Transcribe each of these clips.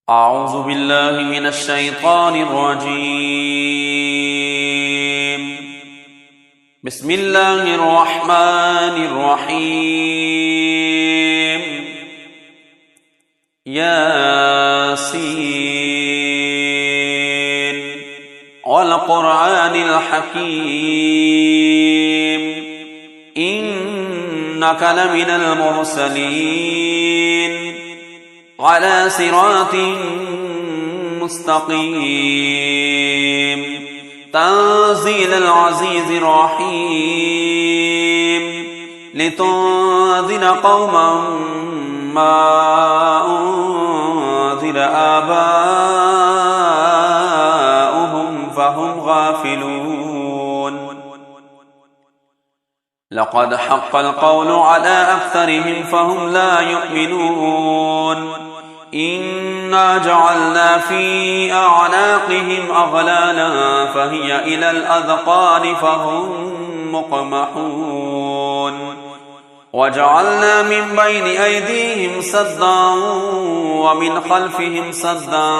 أعوذ بالله من الشيطان الرجيم. بسم الله الرحمن الرحيم. ياسين والقرآن الحكيم إنك لمن المرسلين على صراط مستقيم تنزيل العزيز الرحيم لتنذر قوما ما أنذر آباؤهم فهم غافلون. لقد حق القول على أكثرهم فهم لا يؤمنون. إنا جعلنا في أعناقهم أغلالا فهي إلى الأذقان فهم مقمحون. وجعلنا من بين أيديهم سدا ومن خلفهم سدا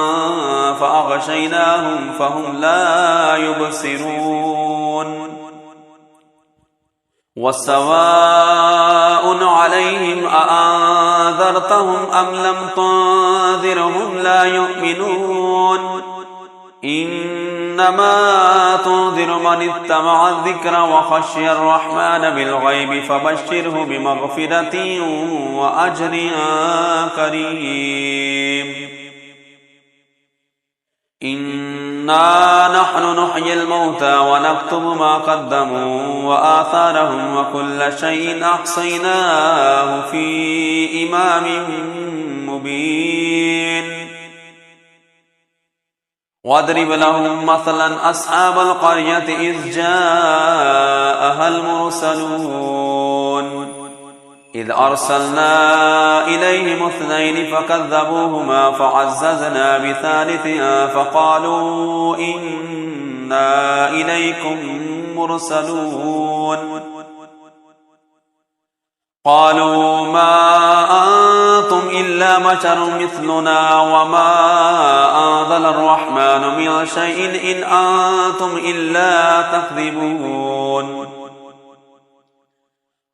فأغشيناهم فهم لا يبصرون. وسواء عليهم أأنذرتهم أم لم تنذرهم لا يؤمنون. إنما تنذر من اتبع الذكر وخشي الرحمن بالغيب فبشره بمغفرة وأجر كريم. إنا نحن نحيي الموتى ونكتب ما قدموا وآثارهم وكل شيء أحصيناه في إمام مبين. واضرب لهم مثلا أصحاب القرية إذ جاءها المرسلون إذ أرسلنا إليهم اثنين فكذبوهما فعززنا بثالث فقالوا إنا إليكم مرسلون. قالوا ما أنتم إلا بشر مثلنا وما أنزل الرحمن من شيء إن أنتم إلا تكذبون.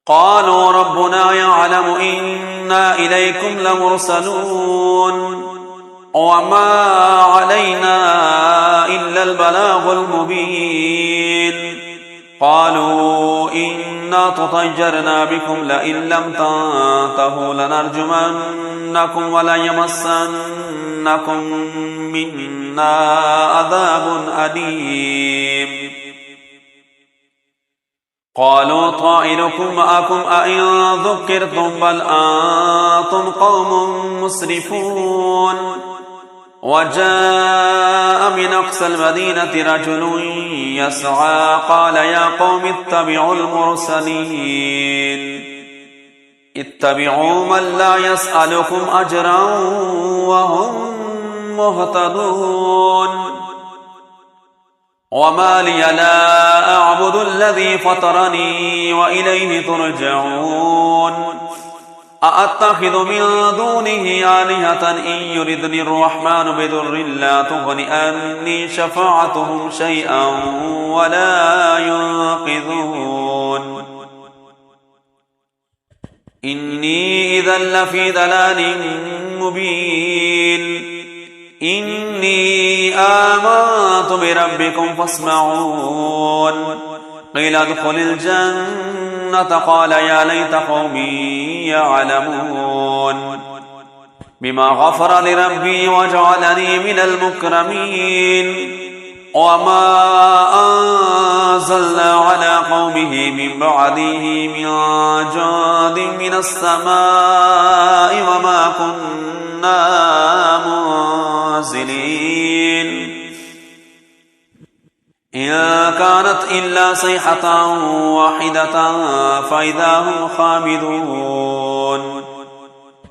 قالوا ربنا يعلم إنا إليكم لمرسلون وما علينا إلا البلاغ المبين. قالوا إنا تطيرنا بكم لئن لم تنتهوا لنرجمنكم وليمسنكم منا عذاب أليم. قالوا طائركم معكم أئن ذكرتم بل أنتم قوم مسرفون. وجاء من أقصى المدينة رجل يسعى قال يا قوم اتبعوا المرسلين اتبعوا من لا يسألكم أجرا وهم مهتدون. وما لي لا أعبد الذي فطرني وإليه ترجعون. أأتخذ من دونه آلهة إن يردني الرحمن بضر لا تغن عني شفاعتهم شيئا ولا ينقذون. إني إذا لفي ضلال مبين. إني آمنت بربكم فاسمعون. قيل ادخل الجنة قال يا ليت قومي يعلمون بما غفر لربي وجعلني من المكرمين. وما أنزلنا على قومه من بعده من جند من السماء وما كنا منزلين. إن كانت إلا صيحة واحدة فإذا هم خامدون.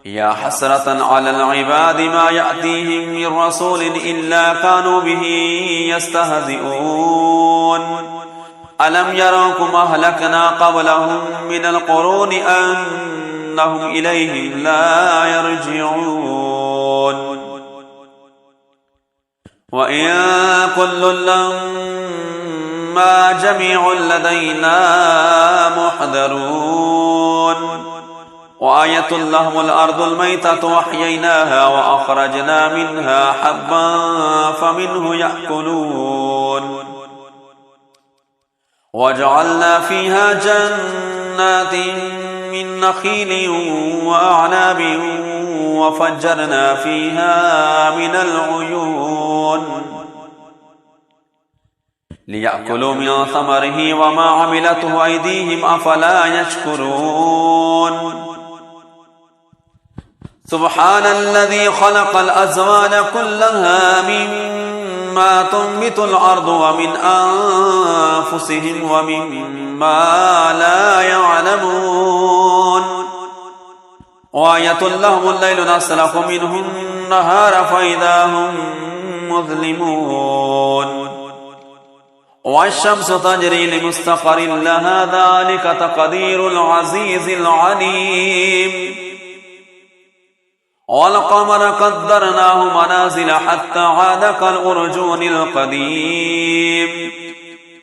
يا حسرة على العباد ما يأتيهم من رسول إلا كانوا به يستهزئون. ألم يروكم أهلكنا قبلهم من القرون أنهم إليهم لا يرجعون وإن كل لما جميع لدينا محضرون وآية لهم الأرض الميتة وأحييناها وأخرجنا منها حبا فمنه يأكلون وجعلنا فيها جنات من نخيل وأعناب وفجرنا فيها من العيون ليأكلوا من ثمره وما عملته أيديهم أفلا يشكرون سبحان الذي خلق الأزواج كلها مما تنبت الأرض ومن أنفسهم ومما لا يعلمون وآية لهم الليل نسلخ منه النهار فإذا هم مظلمون والشمس تجري لمستقر لها ذلك تقدير العزيز العليم والقمر قدرناه منازل حتى عاد كالأرجون القديم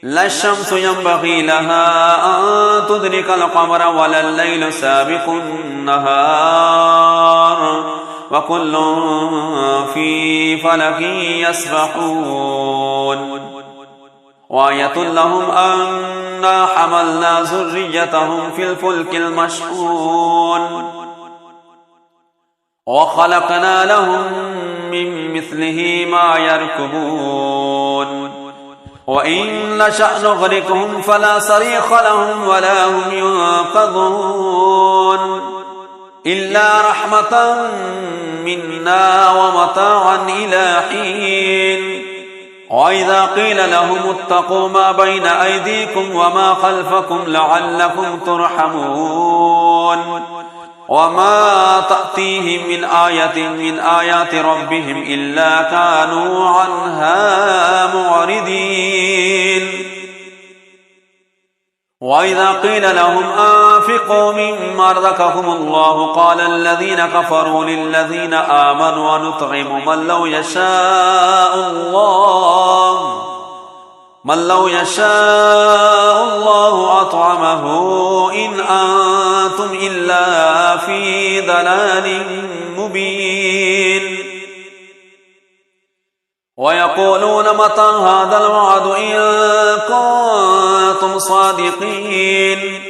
لا الشمس ينبغي لها أن تدرك القمر ولا الليل سابق النهار وكل في فلك يسبحون وآية لهم أنا حملنا ذريتهم في الفلك المشحون وخلقنا لهم من مثله ما يركبون وإن نشأ نغرقهم فلا صريخ لهم ولا هم ينقذون إلا رحمة منا ومتاعا إلى حين وإذا قيل لهم اتقوا ما بين أيديكم وما خلفكم لعلكم ترحمون وما تأتيهم من آية من آيات ربهم إلا كانوا عنها معرضين وإذا قيل لهم أنفقوا مما رزقكم الله قال الذين كفروا للذين آمنوا ونطعم من لو يشاء الله أطعمه إن أنتم إلا في ضلال مبين ويقولون متى هذا الوعد إن كنتم صادقين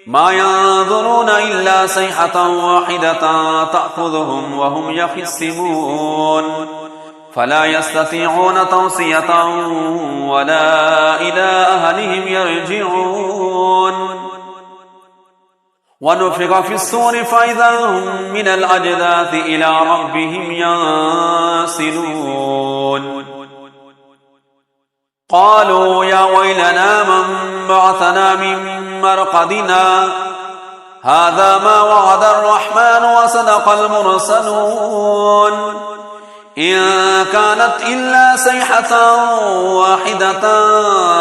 ما ينظرون إلا صيحة واحدة تأخذهم وهم يخصمون فلا يستطيعون توصية ولا إلى أهلهم يرجعون ونفخ في الصور فإذا هم من الأجداث إلى ربهم ينسلون قالوا يا ويلنا من بعثنا من مرقدنا هذا ما وعد الرحمن وصدق المرسلون إن كانت إلا صيحة واحدة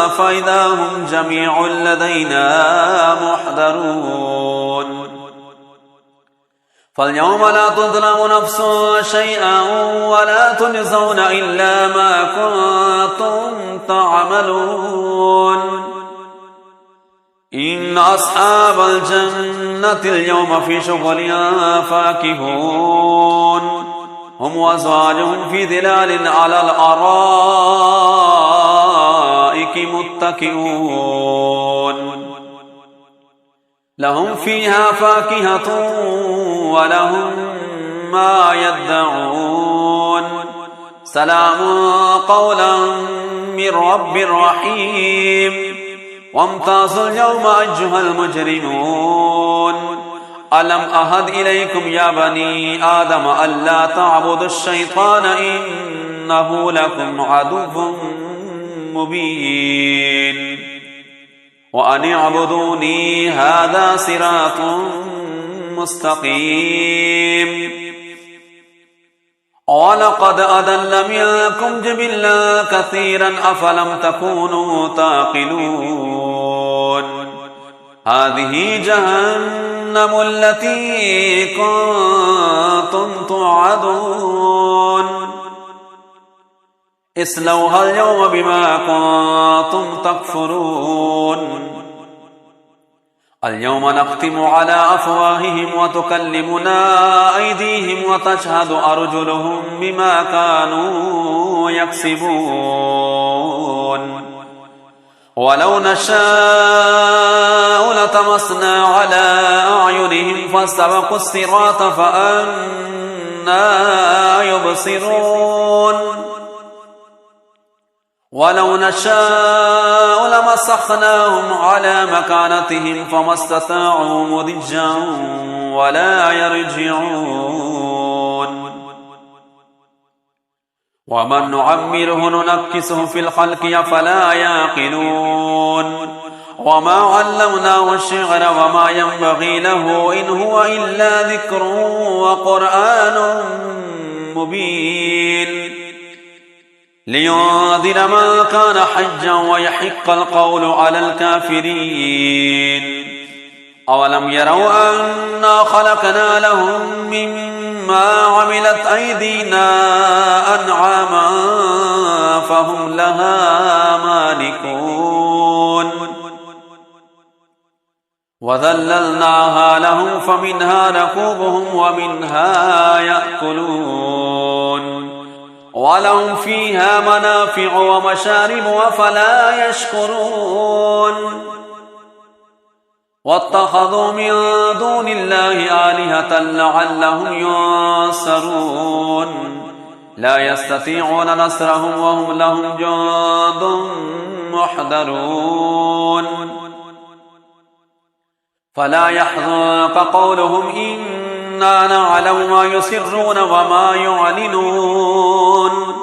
فإذا هم جميع لدينا محضرون فاليوم لا تظلم نفس شيئا ولا تجزون إلا ما كنتم تعملون إن أصحاب الجنة اليوم في شغل فاكهون هم وأزواجهم في ظلال على الأرائك متكئون لهم فيها فاكهة ولهم ما يدعون سلام قولا من رب رحيم وامتازوا اليوم أيها المجرمون ألم أهد إليكم يا بني آدم ألا تعبدوا الشيطان إنه لكم عدو مبين وأن اعبدوني هذا صراط مستقيم ولقد أضل منكم جبلا كثيرا أفلم تكونوا تعقلون هذه جهنم التي كنتم توعدون اصلوها اليوم بما كنتم تكفرون اليوم نختم على أفواههم وتكلمنا أيديهم وتشهد أرجلهم بما كانوا يكسبون ولو نشاء لطمسنا على أعينهم فاستبقوا الصراط فأنى يبصرون ولو نشاء لمسخناهم على مكانتهم فما استطاعوا مضجا ولا يرجعون ومن نعمره ننكسه في الخلق أفلا يعقلون وما علمناه الشعر وما ينبغي له إن هو إلا ذكر وقرآن مبين لينذر من كان حجا ويحق القول على الكافرين أولم يروا أنا خلقنا لهم مما عملت أيدينا أنعاما فهم لها مالكون وذللناها لهم فمنها ركوبهم ومنها يأكلون ولهم فيها منافع ومشارب أفلا يشكرون واتخذوا من دون الله آلهة لعلهم ينصرون لا يستطيعون نصرهم وهم لهم جند محضرون فلا يحزنك قولهم إنا نعلم ما يسرون وما يعلنون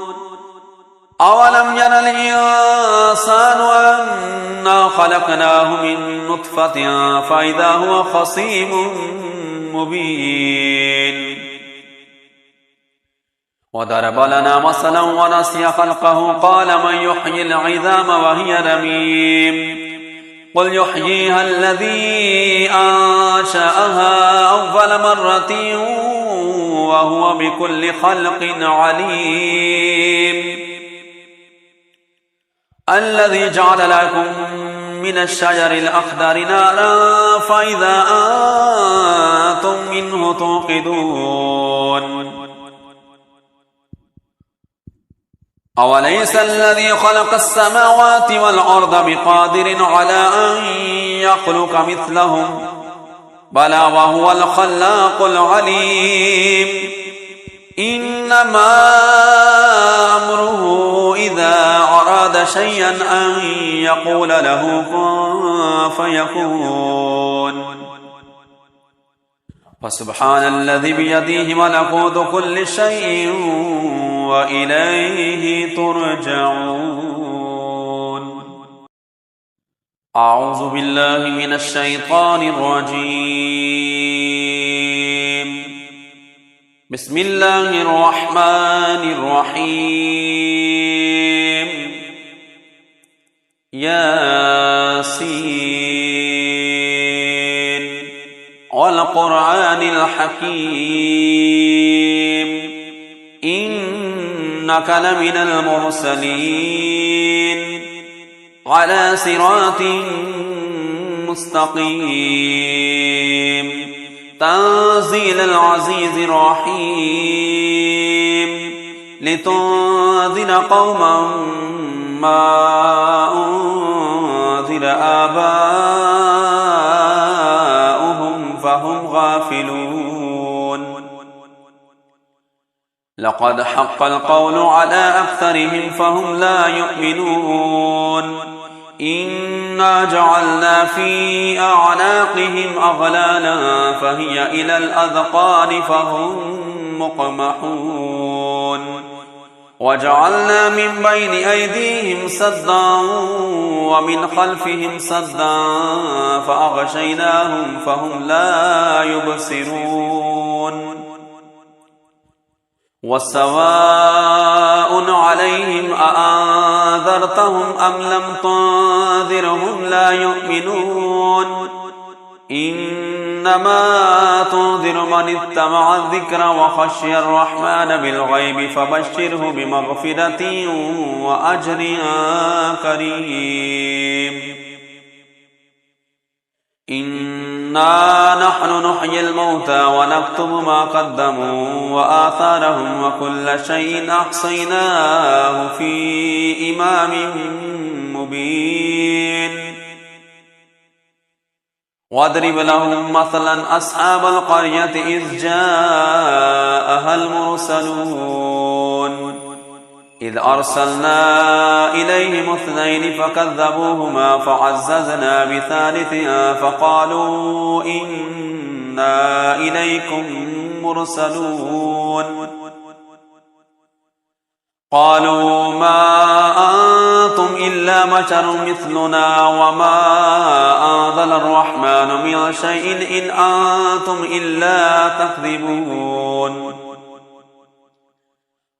أولم ير الإنسان أنا خلقناه من نطفة فإذا هو خصيم مبين وضرب لنا مثلا ونسي خلقه قال من يحيي العظام وهي رميم قل يحييها الذي أنشأها أول مرة وهو بكل خلق عليم الذي جعل لكم من الشجر الأخضر نارا فإذا أنتم منه توقدون أوليس الذي خلق السماوات والأرض بقادر على أن يخلق مثلهم بلى وهو الخلاق العليم إنما أمره إذا أراد شيئا أن يقول له كن فيكون فسبحان الذي بيده ملكوت كل شيء وإليه ترجعون أعوذ بالله من الشيطان الرجيم بسم الله الرحمن الرحيم ياسين والقرآن الحكيم إنك لمن المرسلين على صراط مستقيم تنزيل العزيز الرحيم لتنذر قوما ما أنذر آباؤهم فهم غافلون لقد حق القول على أكثرهم فهم لا يؤمنون إنا جعلنا في أعناقهم أغلالا فهي إلى الأذقان فهم مقمحون وجعلنا من بين أيديهم سدا ومن خلفهم سدا فأغشيناهم فهم لا يبصرون وسواء عليهم أأنذرتهم أم لم تنذرهم لا يؤمنون إن إنما تنذر من اتبع الذكر وخشي الرحمن بالغيب فبشره بمغفرة وأجر كريم إنا نحن نحيي الموتى ونكتب ما قدموا وآثارهم وكل شيء أحصيناه في إمام مبين واضرب لهم مثلا أصحاب القرية إذ جاءها المرسلون إذ أرسلنا إليهم اثنين فكذبوهما فعززنا بثالث فقالوا إنا إليكم مرسلون قالوا ما أنتم إلا بشر مثلنا وما أنزل الرحمن من شيء إن أنتم إلا تكذبون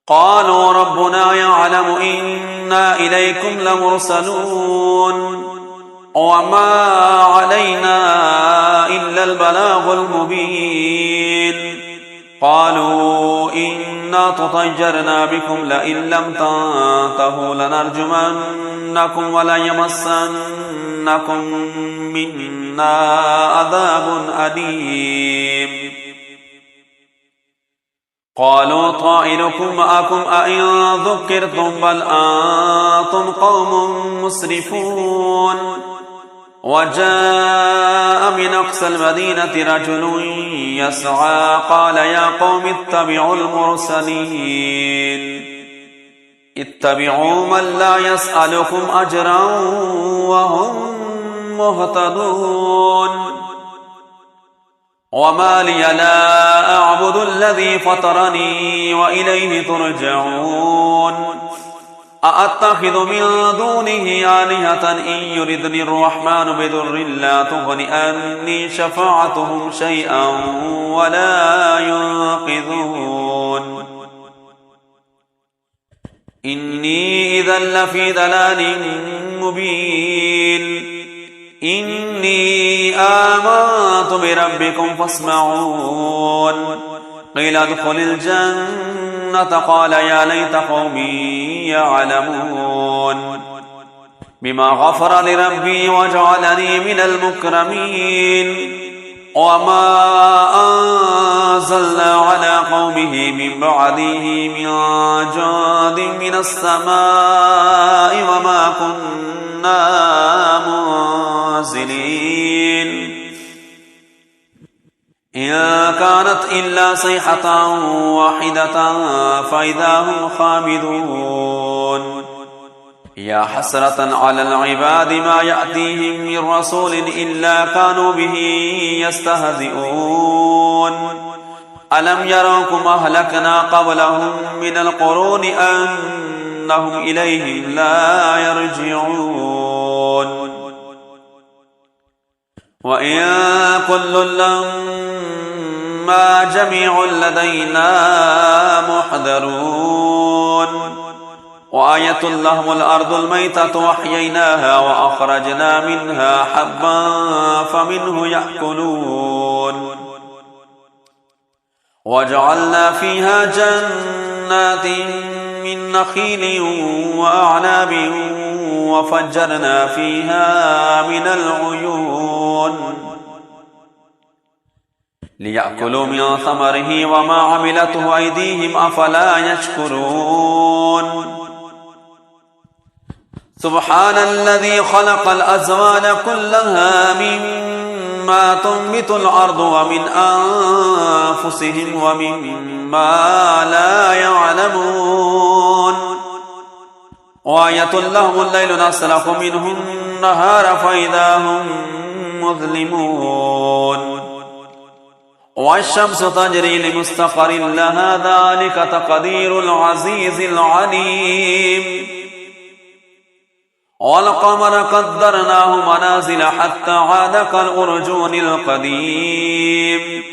قالوا ربنا يعلم إنا إليكم لمرسلون وما علينا إلا البلاغ المبين قالوا إنا تطيرنا بكم لئن لم تنتهوا لنرجمنكم وليمسنكم منا عذاب أليم قالوا طائركم معكم أئن ذكرتم بل أنتم قوم مسرفون وجاء من أقصى المدينة رجل يسعى قال يا قوم اتبعوا المرسلين اتبعوا من لا يسألكم أجرا وهم مهتدون وما لي لا أعبد الذي فطرني وإليه ترجعون أأتخذ من دونه آلهة إن يردني الرحمن بضر لا تغن عني شفاعتهم شيئا ولا ينقذون إني إذا لفي ضلال مبين إني آمنت بربكم فاسمعون قيل ادخل الجنة قال يا ليت قومي يعلمون بما غفر لربي وجعلني من المكرمين وما أنزلنا على قومه من بعده من جند من السماء وما كنا منزلين إن كانت إلا صيحة واحدة فإذا هم خامدون يا حسرة على العباد ما يأتيهم من رسول إلا كانوا به يستهزئون ألم يروكم أهلكنا قبلهم من القرون أنهم إليهم لا يرجعون وإن كل لما جميع لدينا محضرون وآية لهم الأرض الميتة وأحييناها وأخرجنا منها حبا فمنه يأكلون وجعلنا فيها جنات من نخيل وأعناب وفجرنا فيها من العيون ليأكلوا من ثمره وما عملته أيديهم أفلا يشكرون سبحان الذي خلق الأزوان كلها مما تنبت الأرض ومن أنفسهم ومما لا يعلمون وآية لهم الليل نسلخ منه النهار فإذا هم مظلمون والشمس تجري لمستقر لها ذلك تقدير العزيز العليم والقمر قدرناه منازل حتى عاد كالأرجون القديم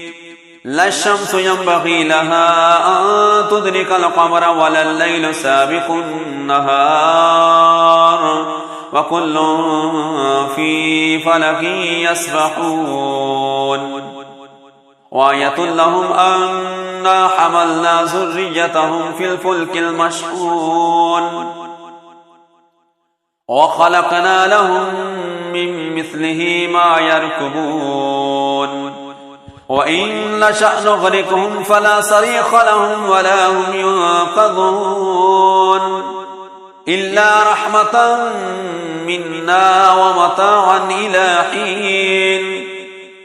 لا الشمس ينبغي لها أن تدرك القمر ولا الليل سابق النهار وكل في فلك يسبحون وآية لهم أنا حملنا ذريتهم في الفلك المشحون وخلقنا لهم من مثله ما يركبون وإن نشأ نغرقهم فلا صريخ لهم ولا هم ينقذون إلا رحمة منا ومتاعا إلى حين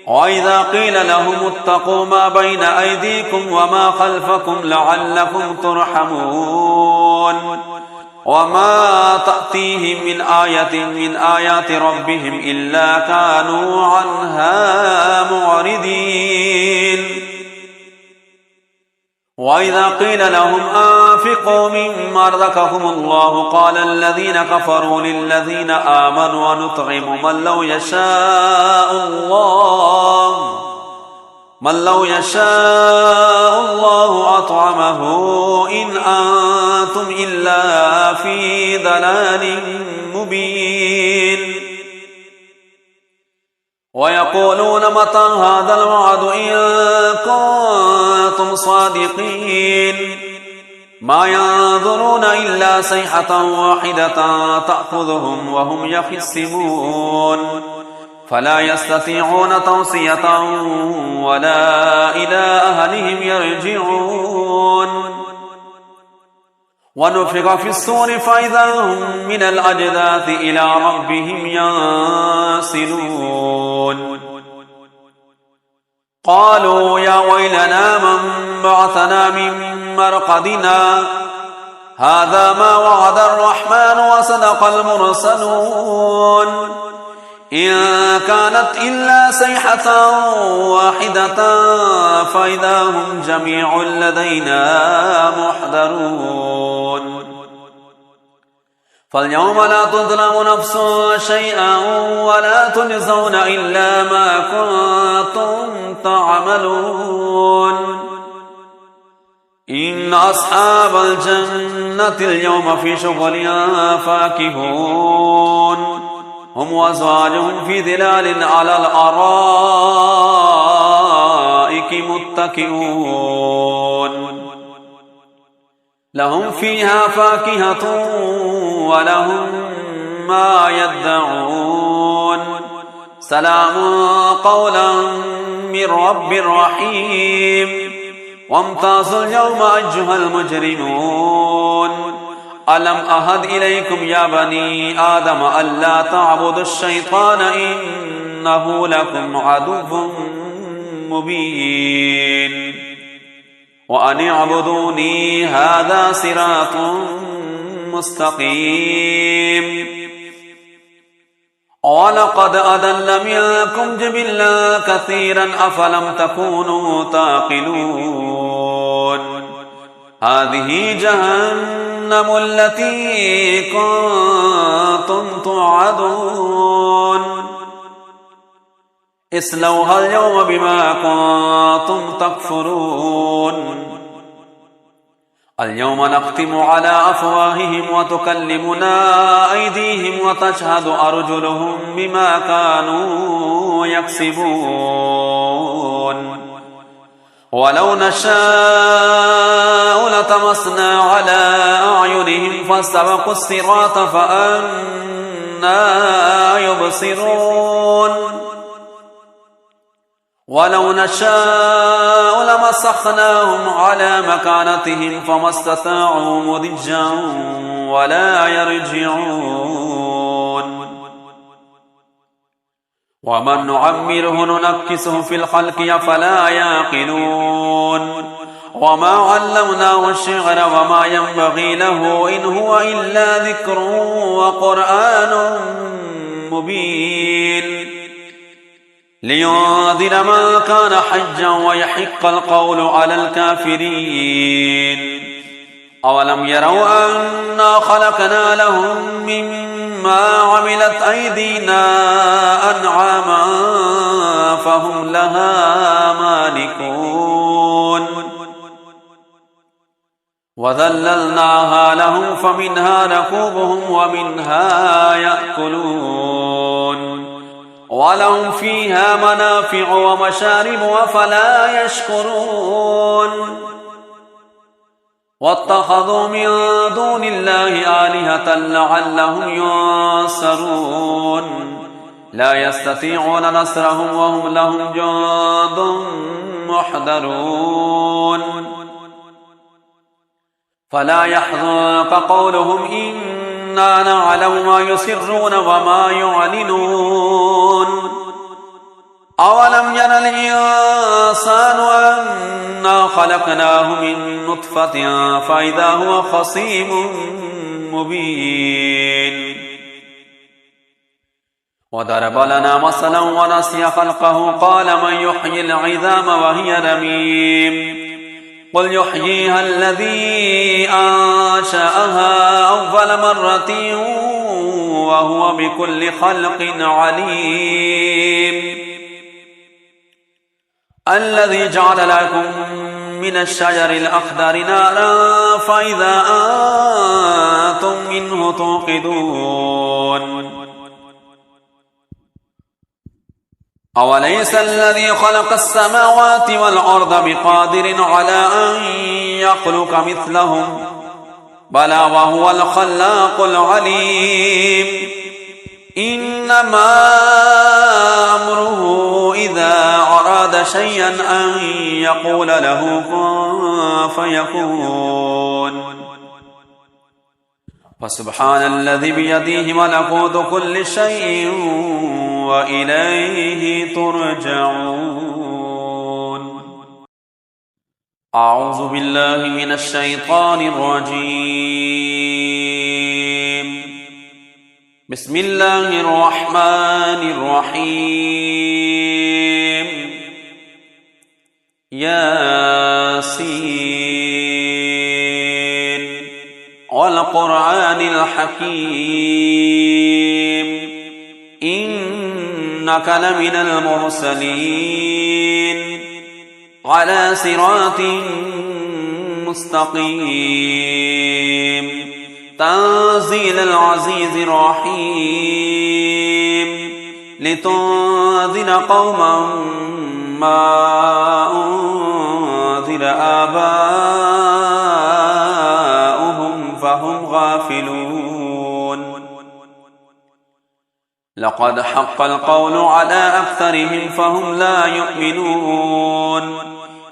وإذا قيل لهم اتقوا ما بين أيديكم وما خلفكم لعلكم ترحمون وما تأتيهم من آية من آيات ربهم إلا كانوا عنها معرضين وإذا قيل لهم أنفقوا مما رزقكم الله قال الذين كفروا للذين آمنوا ونطعم من لو يشاء الله أطعمه إن أنتم إلا في ضلال مبين ويقولون متى هذا الوعد إن كنتم صادقين ما ينظرون إلا صيحة واحدة تأخذهم وهم يخصمون فلا يستطيعون توصية ولا إلى أهلهم يرجعون ونفخ في الصور فإذا هم من الأجداث إلى ربهم ينسلون قالوا يا ويلنا من بعثنا من مرقدنا هذا ما وعد الرحمن وصدق المرسلون إن كانت إلا صيحة واحدة فإذا هم جميع لدينا محضرون فاليوم لا تظلم نفس شيئا ولا تجزون إلا ما كنتم تعملون إن أصحاب الجنة اليوم في شغل فاكهون هم وأزواجهم في ظلال على الأرائك متكئون لهم فيها فاكهة ولهم ما يدعون سلام قولا من رب رحيم وامتازوا اليوم أيها المجرمون ألم أهد إليكم يا بني آدم ألا تعبدوا الشيطان إنه لكم عدو مبين وأن اعبدوني هذا صراط مستقيم ولقد أضل منكم جبلا كثيرا أفلم تكونوا تعقلون هذه جهنم التي كنتم توعدون اصلوها اليوم بما كنتم تكفرون اليوم نختم على أفواههم وتكلمنا أيديهم وتشهد أرجلهم بما كانوا يكسبون ولو نشاء لطمسنا على أعينهم فاستبقوا الصراط فأنى يبصرون ولو نشاء لمسخناهم على مكانتهم فما استطاعوا مضجا ولا يرجعون ومن نعمره ننكسه في الخلق أفلا يعقلون وما علمناه الشعر وما ينبغي له إن هو إلا ذكر وقرآن مبين لينذر من كان حجا ويحق القول على الكافرين أولم يروا أنا خلقنا لهم مما عملت أيدينا أنعاما فهم لها مالكون وذللناها لهم فمنها ركوبهم ومنها يأكلون ولهم فيها منافع ومشارب أفلا يشكرون واتخذوا من دون الله آلهة لعلهم ينصرون لا يستطيعون نصرهم وهم لهم جند محضرون فلا يحزنك قولهم إنا نعلم ما يسرون وما يعلنون أولم ير الإنسان أنا خلقناه من نطفة فإذا هو خصيم مبين وضرب لنا مثلا ونسي خلقه قال من يحيي العظام وهي رميم قل يحييها الذي أنشأها أول مرة وهو بكل خلق عليم الذي جعل لكم من الشجر الأخضر نارا فإذا أنتم منه توقدون أوليس الذي خلق السماوات والأرض بقادر على أن يخلق مثلهم بلى وهو الخلاق العليم إنما أمره إذا أراد شيئا أن يقول له كن فيكون فسبحان الذي بيده ملكوت كل شيء وإليه ترجعون أعوذ بالله من الشيطان الرجيم بسم الله الرحمن الرحيم ياسين والقرآن الحكيم إنك لمن المرسلين على صراط مستقيم تنزيل العزيز الرحيم لتنذر قوما ما أنذر آباؤهم فهم غافلون لقد حق القول على أكثرهم فهم لا يؤمنون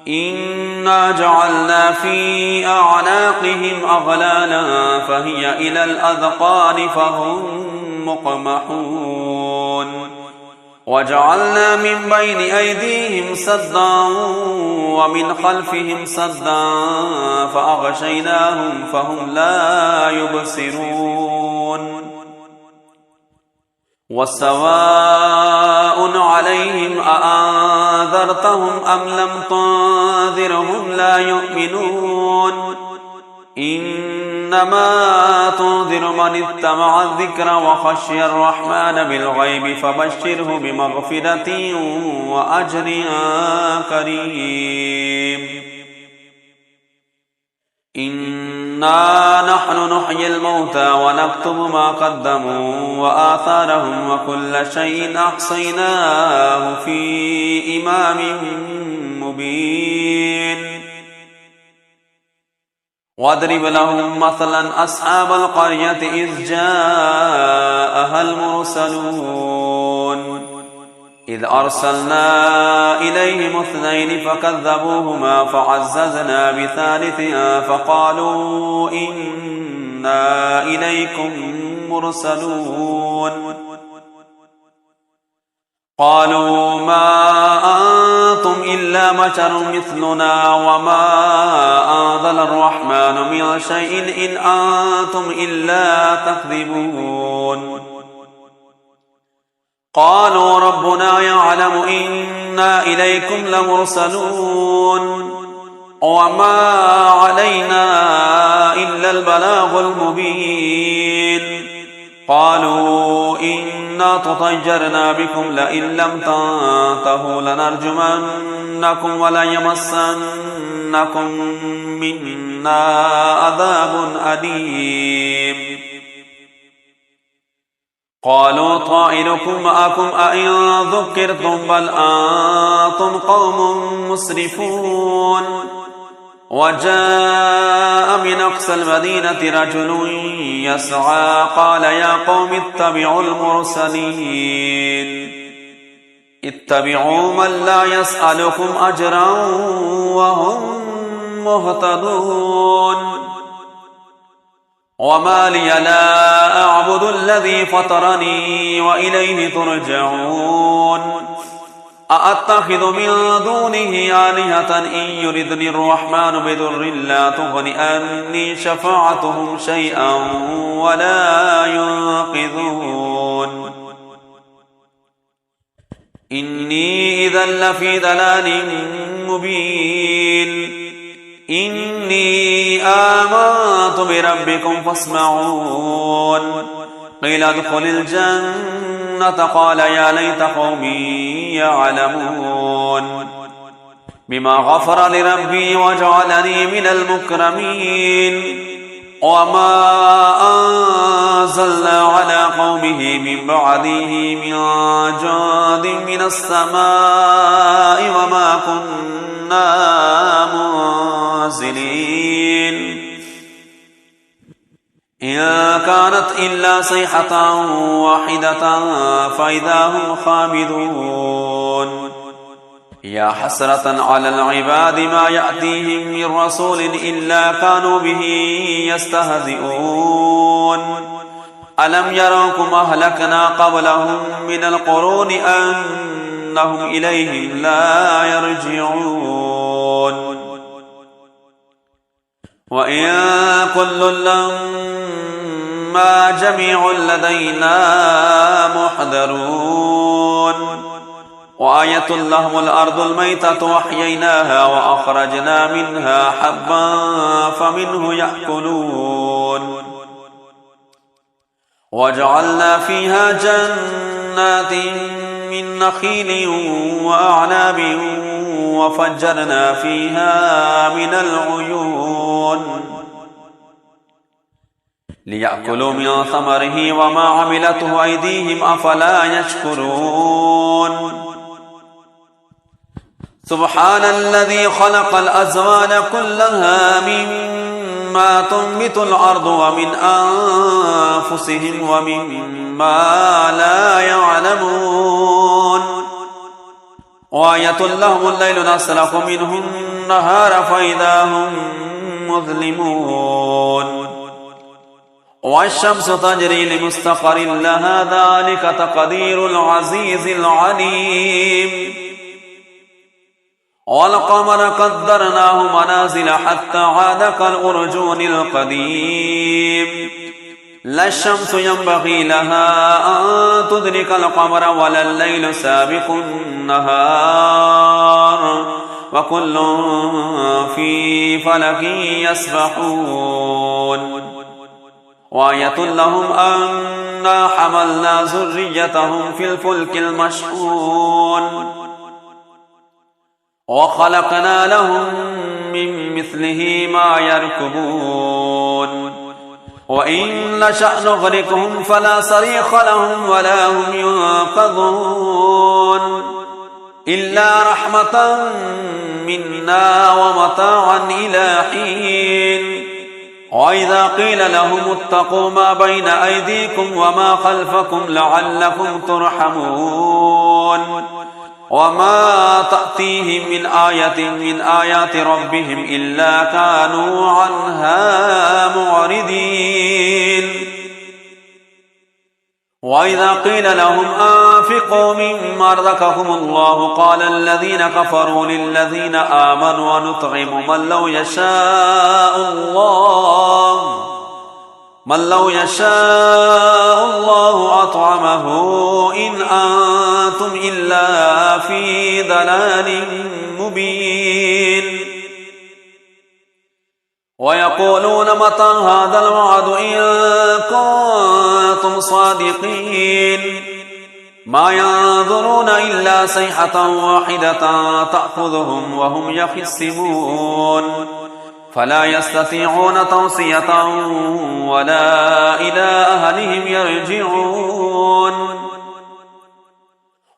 إنا جعلنا في أعناقهم أغلالا فهي إلى الأذقان فهم مقمحون وجعلنا من بين أيديهم سدا ومن خلفهم سدا فأغشيناهم فهم لا يبصرون وسواء عليهم أأنذرتهم أم لم تنذرهم لا يؤمنون إنما تنذر من اتبع الذكر وخشي الرحمن بالغيب فبشره بمغفرة وأجر كريم إنا نحن نحيي الموتى ونكتب ما قدموا وآثارهم وكل شيء أحصيناه في إمام مبين واضرب لهم مثلا أصحاب القرية إذ جاءها المرسلون إذ أرسلنا إليهم اثنين فكذبوهما فعززنا بثالث فقالوا إنا إليكم مرسلون قالوا ما أنتم إلا بشر مثلنا وما أنزل الرحمن من شيء إن أنتم إلا تكذبون قالوا ربنا يعلم إنا إليكم لمرسلون وما علينا إلا البلاغ المبين قالوا إنا تطيرنا بكم لئن لم تنتهوا لنرجمنكم وليمسنكم منا عذاب أليم قالوا طائركم معكم أئن ذكرتم بل أنتم قوم مسرفون وجاء من أقصى المدينة رجل يسعى قال يا قوم اتبعوا المرسلين اتبعوا من لا يسألكم أجرا وهم مهتدون وما لي لا أعبد الذي فطرني وإليه ترجعون أأتخذ من دونه آلهة إن يردني الرحمن بضر لا تغن عني شفاعتهم شيئا ولا ينقذون إني إذا لفي ضلال مبين إني آمنت بربكم فاسمعون قيل ادخل الجنة قال يا ليت قومي يعلمون بما غفر لربي وجعلني من المكرمين وما أنزلنا على قومه من بعده من جند من السماء وما كنا منزلين إن كانت إلا صيحة واحدة فإذا هم خامدون يا حسرة على العباد ما يأتيهم من رسول إلا كانوا به يستهزئون ألم يروكم أهلكنا قبلهم من القرون أنهم إليهم لا يرجعون وإن كل لما جميع لدينا محضرون وآية لهم الأرض الميتة وأحييناها وأخرجنا منها حبا فمنه يأكلون وجعلنا فيها جنات من نخيل وأعناب وفجرنا فيها من العيون ليأكلوا من ثمره وما عملته أيديهم أفلا يشكرون سبحان الذي خلق الأزوان كلها مما تنبت الأرض ومن أنفسهم ومما لا يعلمون وآية لهم الليل نسلخ منه النهار فإذا هم مظلمون والشمس تجري لمستقر لها ذلك تقدير العزيز العليم والقمر قدرناه منازل حتى عاد كالأرجون القديم لا الشمس ينبغي لها أن تدرك القمر ولا الليل سابق النهار وكل في فلك يسبحون وآية لهم أنا حملنا ذريتهم في الفلك المشحون وخلقنا لهم من مثله ما يركبون وإن نشأ نغرقهم فلا صريخ لهم ولا هم ينقذون إلا رحمة منا ومتاعا إلى حين وإذا قيل لهم اتقوا ما بين أيديكم وما خلفكم لعلكم ترحمون وما تأتيهم من آية من آيات ربهم إلا كانوا عنها معرضين وإذا قيل لهم أنفقوا مما رزقكم الله قال الذين كفروا للذين آمنوا ونطعم من لو يشاء الله أطعمه إن أنتم إلا في ضلال مبين ويقولون متى هذا الوعد إن كنتم صادقين ما ينظرون إلا صيحة واحدة تأخذهم وهم يخصمون فلا يستطيعون توصية ولا إلى أهلهم يرجعون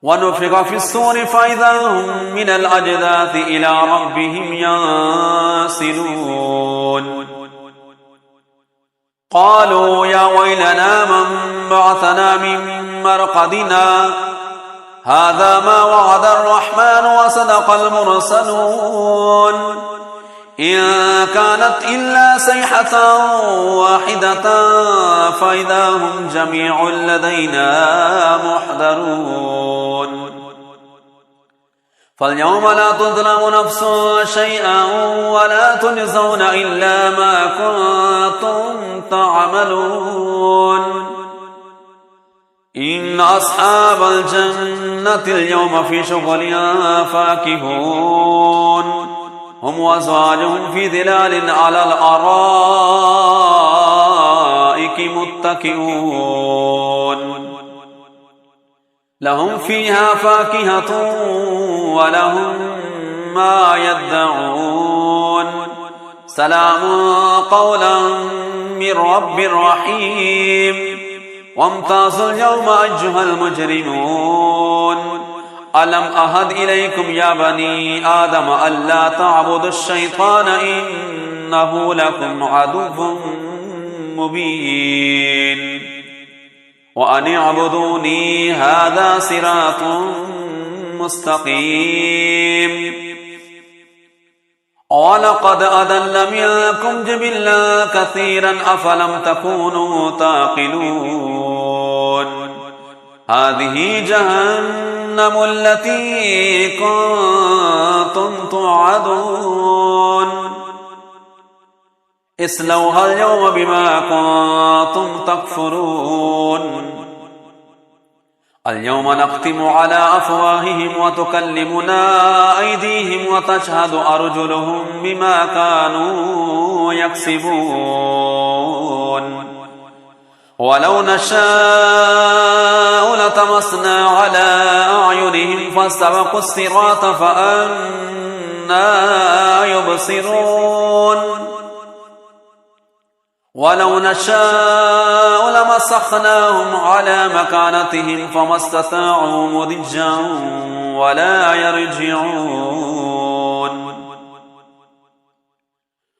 ونفخ في الصور فإذا هم من الأجداث إلى ربهم ينسلون قالوا يا ويلنا من بعثنا من مرقدنا هذا ما وعد الرحمن وصدق المرسلون إن كانت إلا صيحة واحدة فإذا هم جميع لدينا محضرون فاليوم لا تظلم نفس شيئا ولا تجزون إلا ما كنتم تعملون إن أصحاب الجنة اليوم في شغل فاكهون هم وأزواجهم في ظلال على الأرائك متكئون لهم فيها فاكهة ولهم ما يدعون سلام قولا من رب رحيم وامتازوا اليوم أيها المجرمون ألم أهد إليكم يا بني آدم ألا تعبدوا الشيطان إنه لكم عدو مبين وأن اعبدوني هذا صراط مستقيم ولقد أضل منكم جبلا كثيرا أفلم تكونوا تعقلون هذه جهنم التي كنتم توعدون اصلوها اليوم بما كنتم تكفرون اليوم نختم على أفواههم وتكلمنا أيديهم وتشهد أرجلهم بما كانوا يكسبون ولو نشاء لطمسنا على أعينهم فاستبقوا الصراط فأنى يبصرون ولو نشاء لمسخناهم على مكانتهم فما استطاعوا مضجا ولا يرجعون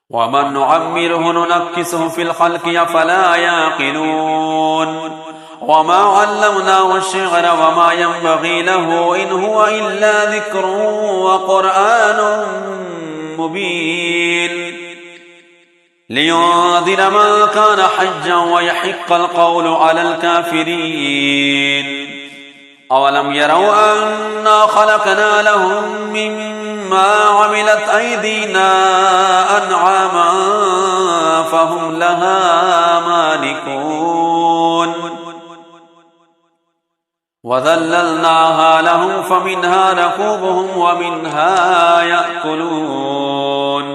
ومن نعمره ننكسه في الخلق أفلا يعقلون وما علمناه الشعر وما ينبغي له إن هو إلا ذكر وقرآن مبين لينذر من كان حجا ويحق القول على الكافرين أولم يروا أنا خلقنا لهم مما عملت أيدينا أنعاما فهم لها مالكون وذللناها لهم فمنها ركوبهم ومنها يأكلون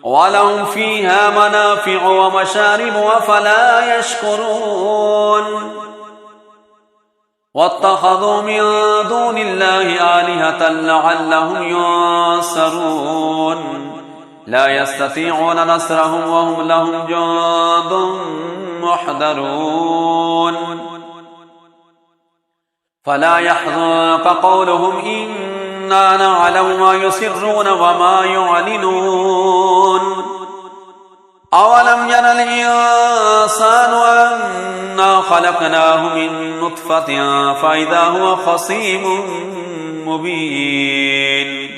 ولهم فيها منافع ومشارب أفلا يشكرون واتخذوا من دون الله آلهة لعلهم ينصرون لا يستطيعون نصرهم وهم لهم جند محضرون فلا يحزنك قولهم إنا نعلم ما يسرون وما يعلنون أولم ير الإنسان أنا خلقناه من نطفة فإذا هو خصيم مبين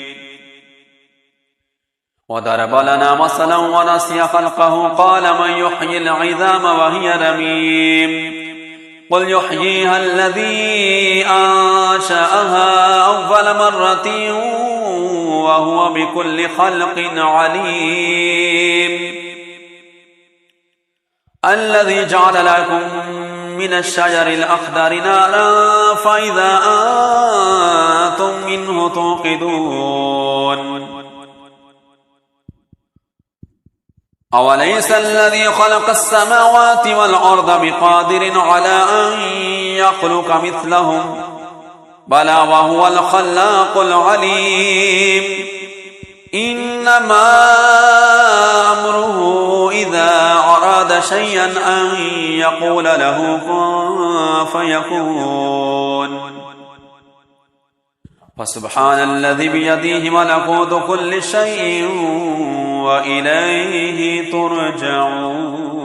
وضرب لنا مثلا ونسي خلقه قال من يحيي العظام وهي رميم قل يحييها الذي أنشأها أول مرة وهو بكل خلق عليم الذي جعل لكم من الشجر الأخضر نارا فإذا أنتم منه توقدون أوليس الذي خلق السماوات والأرض بقادر على أن يخلق مثلهم بلى وهو الخلاق العليم إنما أمره إذا أراد شيئا أن يقول له كن فيكون. فسبحان الذي بيده ملكوت كل شيء وإليه ترجعون.